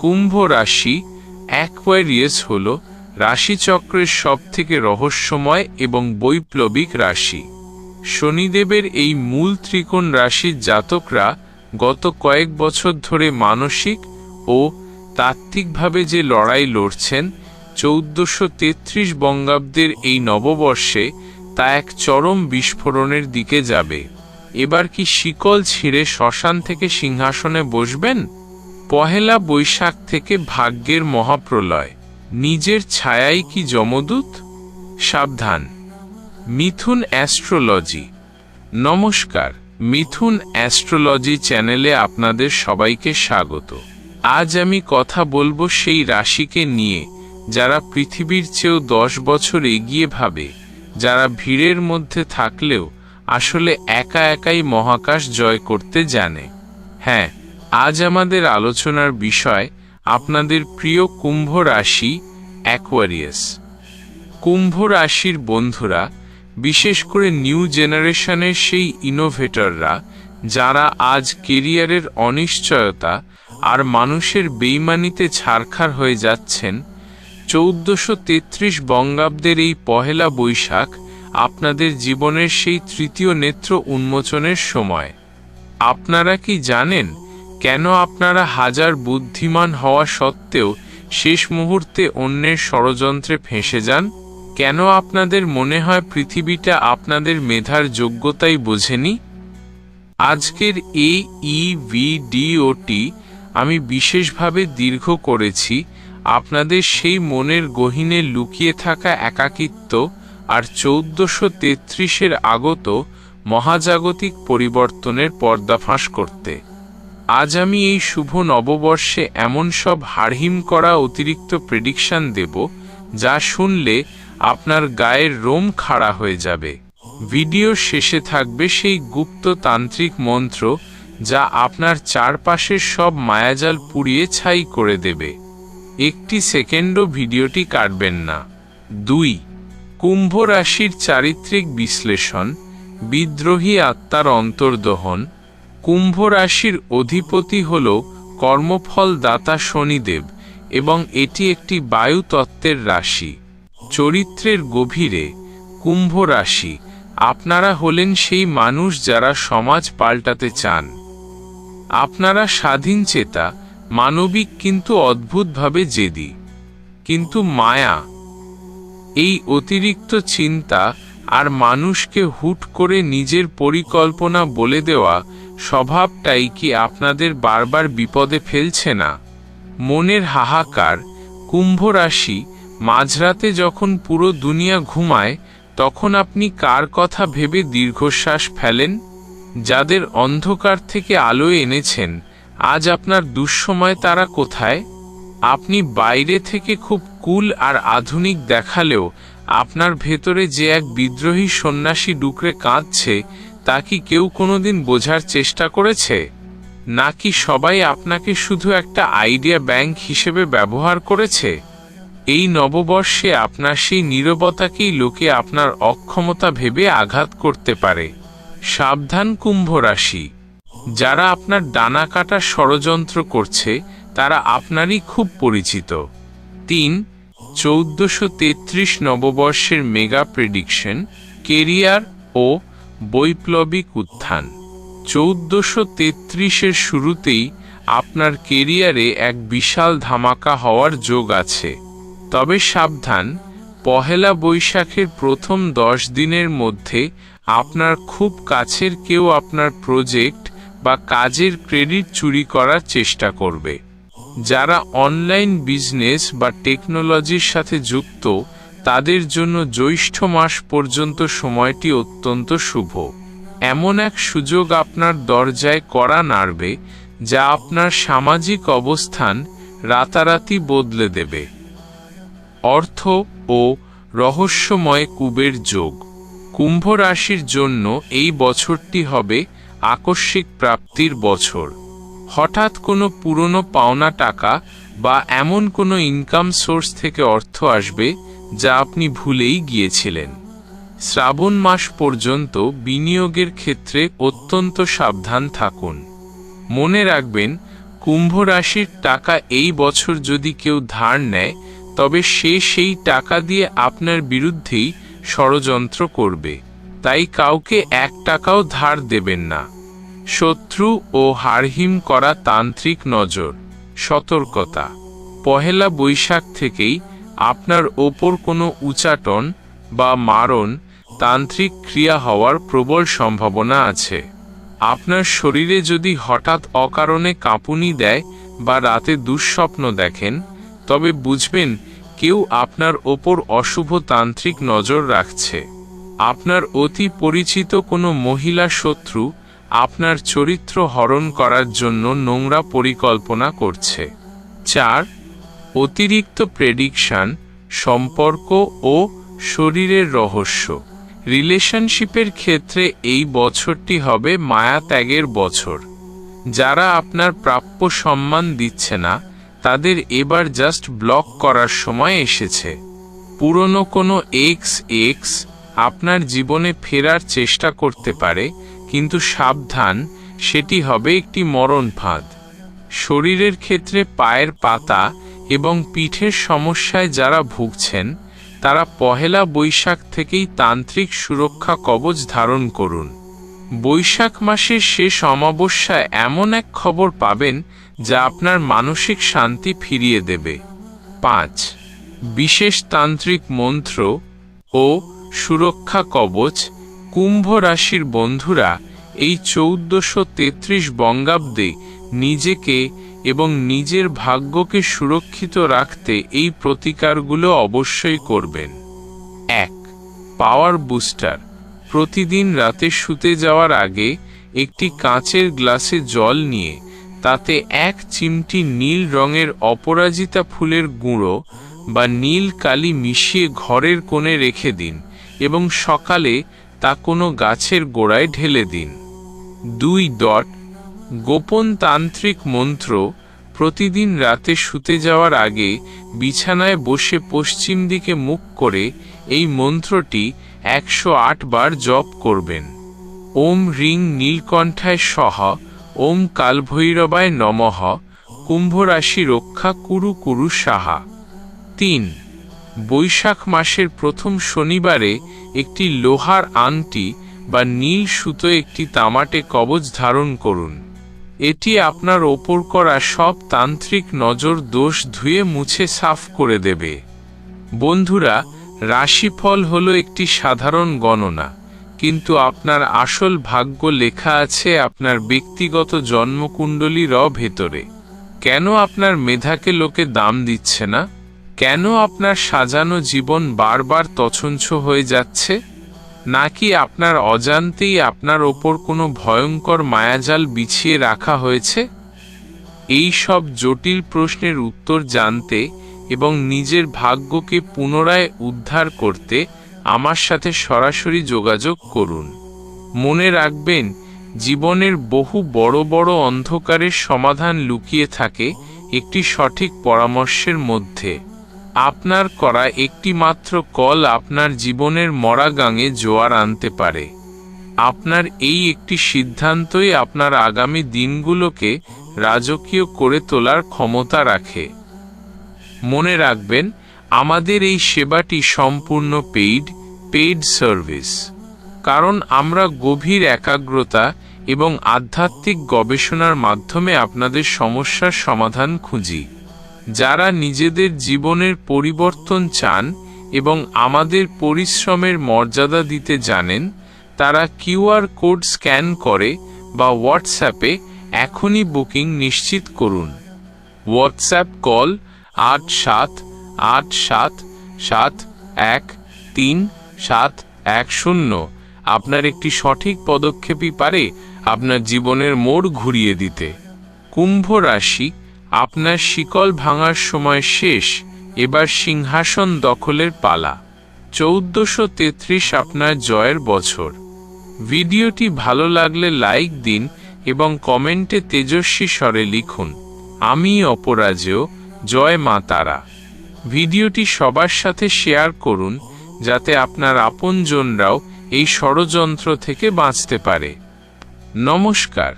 কুম্ভ রাশি অ্যাকোয়ারিয়াস হল রাশিচক্রের সবথেকে রহস্যময় এবং বৈপ্লবিক রাশি। শনিদেবের এই মূল ত্রিকোণ রাশির জাতকরা গত কয়েক বছর ধরে মানসিক ও তাত্ত্বিকভাবে যে লড়াই লড়ছেন, 1433 বঙ্গাব্দের এই নববর্ষে তা এক চরম বিস্ফোরণের দিকে যাবে। এবার কি শিকল ছিঁড়ে শ্মশান থেকে সিংহাসনে বসবেন? পহেলা বৈশাখ থেকে ভাগ্যের মহাপ্রলয়, নিজের ছায়াই কি যমদূত? সাবধান। মিথুন অ্যাস্ট্রোলজি। নমস্কার, মিথুন অ্যাস্ট্রোলজি চ্যানেলে আপনাদের সবাইকে স্বাগত। আজ আমি কথা বলবো সেই রাশিকে নিয়ে যারা পৃথিবীর চেয়েও 10 বছর এগিয়ে ভাবে, যারা ভিড়ের মধ্যে থাকলেও আসলে একা একাই মহাকাশ জয় করতে জানে। হ্যাঁ, আজ আমাদের আলোচনার বিষয় আপনাদের প্রিয় কুম্ভ রাশি অ্যাকোয়ারিয়াস। কুম্ভ রাশির বন্ধুরা, বিশেষ করে নিউ জেনারেশনের সেই ইনোভেটররা যারা আজ কেরিয়ারের অনিশ্চয়তা আর মানুষের বেইমানিতে ছারখার হয়ে যাচ্ছেন, 1433 বঙ্গাব্দের এই পহেলা বৈশাখ আপনাদের জীবনের সেই তৃতীয় নেত্র উন্মোচনের সময়। আপনারা কি জানেন কেন আপনারা হাজার বুদ্ধিমান হওয়া সত্ত্বেও শেষ মুহূর্তে অন্যের ষড়যন্ত্রে ফেঁসে যান? কেন আপনাদের মনে হয় পৃথিবীটা আপনাদের মেধার যোগ্যতাই বোঝেনি? আজকের এই ভিডিওটি আমি বিশেষভাবে দীর্ঘ করেছি আপনাদের সেই মনের গহীনে লুকিয়ে থাকা একাকিত্ব আর 1433-এর আগত মহাজাগতিক পরিবর্তনের পর্দাফাঁস করতে। আজ আমি এই শুভ নববর্ষে এমন সব হাড়হিম করা অতিরিক্ত প্রেডিকশন দেব যা শুনলে আপনার গায়ের রোম খাড়া হয়ে যাবে। ভিডিওর শেষে থাকবে সেই গুপ্ত তান্ত্রিক মন্ত্র যা আপনার চারপাশের সব মায়াজাল পুড়িয়ে ছাই করে দেবে। একটি সেকেন্ডও ভিডিওটি কাটবেন না। 2. কুম্ভ রাশির চারিত্রিক বিশ্লেষণ, বিদ্রোহী আত্মার অন্তর্দহন। কুম্ভ রাশির অধিপতি হল কর্মফল দাতা শনিদেব এবং এটি একটি বায়ু তত্ত্বের রাশি। চরিত্রের গভীরে কুম্ভ রাশি, আপনারা হলেন সেই মানুষ যারা সমাজ পাল্টাতে চান। আপনারা স্বাধীনচেতা, মানবিক কিন্তু অদ্ভুতভাবে জেদি। কিন্তু মায়া, এই অতিরিক্ত চিন্তা আর মানুষকে হুট করে নিজের পরিকল্পনা বলে দেওয়া স্বভাবটাই কি আপনাদের বারবার বিপদে ফেলছে না? মনের হাহাকার। কুম্ভ রাশি, মাঝরাতে যখন পুরো দুনিয়া ঘুমায় তখন আপনি কার কথা ভেবে দীর্ঘশ্বাস ফেলেন? যাদের অন্ধকার থেকে আলো এনেছেন, আজ আপনার দুঃসময় তারা কোথায়? আপনি বাইরে থেকে খুব কুল আর আধুনিক দেখালেও আপনার ভেতরে যে এক বিদ্রোহী সন্ন্যাসী ডুকরে কাঁদছে, তা কি কেউ কোনোদিন বোঝার চেষ্টা করেছে? নাকি সবাই আপনাকে শুধু একটা আইডিয়া ব্যাংক হিসেবে ব্যবহার করেছে? এই নববর্ষে আপনার সেই নীরবতাকেই লোকে আপনার অক্ষমতা ভেবে আঘাত করতে পারে। সাবধান কুম্ভ রাশি, যারা আপনার ডানা কাটার ষড়যন্ত্র করছে তারা আপনারই খুব পরিচিত। 3. 1433 নববর্ষের মেগা প্রেডিকশন, কেরিয়ার ও বৈপ্লবিক উত্থান। 1433-এর শুরুতেই আপনার কেরিয়ারে এক বিশাল ধামাকা হওয়ার যোগ আছে। তবে সাবধান, পহেলা বৈশাখের প্রথম 10 দিনের মধ্যে আপনার খুব কাছের কেউ আপনার প্রজেক্ট বা কাজের ক্রেডিট চুরি করার চেষ্টা করবে। যারা অনলাইন বিজনেস বা টেকনোলজির সাথে যুক্ত তাদের জন্য জ্যৈষ্ঠ মাস পর্যন্ত সময়টি অত্যন্ত শুভ। এমন এক সুযোগ আপনার দরজায় কড়া নাড়বে যা আপনার সামাজিক অবস্থান রাতারাতি বদলে দেবে। অর্থ ও রহস্যময় কুবের যোগ। কুম্ভ রাশির জন্য এই বছরটি হবে আকস্মিক প্রাপ্তির বছর। হঠাৎ কোনো পুরনো পাওনা টাকা বা এমন কোনো ইনকাম সোর্স থেকে অর্থ আসবে যা আপনি ভুলেই গিয়েছিলেন। শ্রাবণ মাস পর্যন্ত বিনিয়োগের ক্ষেত্রে অত্যন্ত সাবধান থাকুন। মনে রাখবেন, কুম্ভ রাশির টাকা এই বছর যদি কেউ ধার নেয় তবে সে সেই টাকা দিয়ে আপনার বিরুদ্ধেই ষড়যন্ত্র করবে, তাই কাউকে 1 টাকাও ধার দেবেন না। শত্রু ও হারহিম করা তান্ত্রিক নজর। সতর্কতা, পহেলা বৈশাখ থেকেই আপনার ওপর কোনো উচাটন বা মারণ তান্ত্রিক ক্রিয়া হওয়ার প্রবল সম্ভাবনা আছে। আপনার শরীরে যদি হঠাৎ অকারণে কাঁপুনি দেয় বা রাতে দুঃস্বপ্ন দেখেন, তবে বুঝবেন কেউ আপনার ওপর অশুভ তান্ত্রিক নজর রাখছে। আপনার অতি পরিচিত কোনো মহিলা শত্রু আপনার চরিত্র হরণ করার জন্য নোংরা পরিকল্পনা করছে। 4. অতিরিক্ত প্রেডিকশন, সম্পর্ক ও শরীরের রহস্য। রিলেশনশিপের ক্ষেত্রে এই বছরটি হবে মায়া ত্যাগের বছর। যারা আপনার প্রাপ্য সম্মান দিচ্ছে না, তাদের এবার জাস্ট ব্লক করার সময় এসেছে। পুরনো কোনো এক্স আপনার জীবনে ফেরার চেষ্টা করতে পারে, কিন্তু সাবধান, সেটি হবে একটি মরণ ফাঁদ। শরীরের ক্ষেত্রে পায়ের পাতা এবং পিঠের সমস্যায় যারা ভুগছেন, তারা পহেলা বৈশাখ থেকেই তান্ত্রিক সুরক্ষা কবচ ধারণ করুন। বৈশাখ মাসের শেষ অমাবস্যায় এমন এক খবর পাবেন যা আপনার মানসিক শান্তি ফিরিয়ে দেবে। 5. বিশেষ তান্ত্রিক মন্ত্র ও সুরক্ষা কবচ। কুম্ভ রাশির বন্ধুরা এই 1433 বঙ্গাব্দে নিজেকে এবং নিজের ভাগ্যকে সুরক্ষিত রাখতে এই প্রতিকারগুলো অবশ্যই করবেন। 1. পাওয়ার বুস্টার। প্রতিদিন রাতে শুতে যাওয়ার আগে একটি কাঁচের গ্লাসে জল নিয়ে তাতে 1 চিমটি নীল রঙের অপরাজিতা ফুলের গুঁড়ো বা নীল কালি মিশিয়ে ঘরের কোণে রেখে দিন এবং সকালে তা কোনো গাছের গোড়ায় ঢেলে দিন। 2. গোপন তান্ত্রিক মন্ত্র। প্রতিদিন রাতে শুতে যাওয়ার আগে বিছানায় বসে পশ্চিম দিকে মুখ করে এই মন্ত্রটি 108 বার জপ করবেন। ওম রিং নীলকণ্ঠায় সহ, ওম কালভৈরবায় নমঃ, কুম্ভ রাশি রক্ষা কুরু কুরু সাহা। 3. বৈশাখ মাসের প্রথম শনিবারে একটি লোহার আংটি বা নীল সুতো একটি তামাটে কবচ ধারণ করুন। এটি আপনার ওপর করা সব তান্ত্রিক নজর দোষ ধুয়ে মুছে সাফ করে দেবে। বন্ধুরা, রাশিফল হলো একটি সাধারণ গণনা, কিন্তু আপনার আসল ভাগ্য লেখা আছে আপনার ব্যক্তিগত জন্মকুণ্ডলীর ভেতরে। কেন আপনার মেধাকে লোকে দাম দিচ্ছে না? কেন আপনার সাজানো জীবন বারবার তছনছ হয়ে যাচ্ছে? নাকি আপনার অজান্তেই আপনার ওপর কোনো ভয়ঙ্কর মায়াজাল বিছিয়ে রাখা হয়েছে? এই সব জটিল প্রশ্নের উত্তর জানতে এবং নিজের ভাগ্যকে পুনরায় উদ্ধার করতে আমার সাথে সরাসরি যোগাযোগ করুন। মনে রাখবেন, জীবনের বহু বড় বড় অন্ধকারের সমাধান লুকিয়ে থাকে একটি সঠিক পরামর্শের মধ্যে। আপনার করা একটি মাত্র কল আপনার জীবনের মরা গাঙে জোয়ার আনতে পারে। আপনার এই একটি সিদ্ধান্তই আপনার আগামী দিনগুলোকে রাজকীয় করে তোলার ক্ষমতা রাখে। মনে রাখবেন, আমাদের এই সেবাটি সম্পূর্ণ পেইড সার্ভিস, কারণ আমরা গভীর একাগ্রতা এবং আধ্যাত্মিক গবেষণার মাধ্যমে আপনাদের সমস্যার সমাধান খুঁজি। যারা নিজেদের জীবনের পরিবর্তন চান এবং আমাদের পরিশ্রমের মর্যাদা দিতে জানেন, তারা কিউআর কোড স্ক্যান করে বা হোয়াটসঅ্যাপে এখনই বুকিং নিশ্চিত করুন। WhatsApp call 8787713710। আপনার একটি সঠিক পদক্ষেপই পারে আপনার জীবনের মোড় ঘুরিয়ে দিতে। কুম্ভ রাশি, আপনার শিকল ভাঙার সময় শেষ, এবার সিংহাসন দখলের পালা। 1433 আপনার জয়ের বছর। ভিডিওটি ভালো লাগলে লাইক দিন এবং কমেন্টে তেজস্বী স্বরে লিখুন, আমি অপরাজেয়, জয় মা তারা। ভিডিওটি সবার সাথে শেয়ার করুন যাতে আপনার আপনজনরাও এই ষড়যন্ত্র থেকে বাঁচতে পারে। নমস্কার।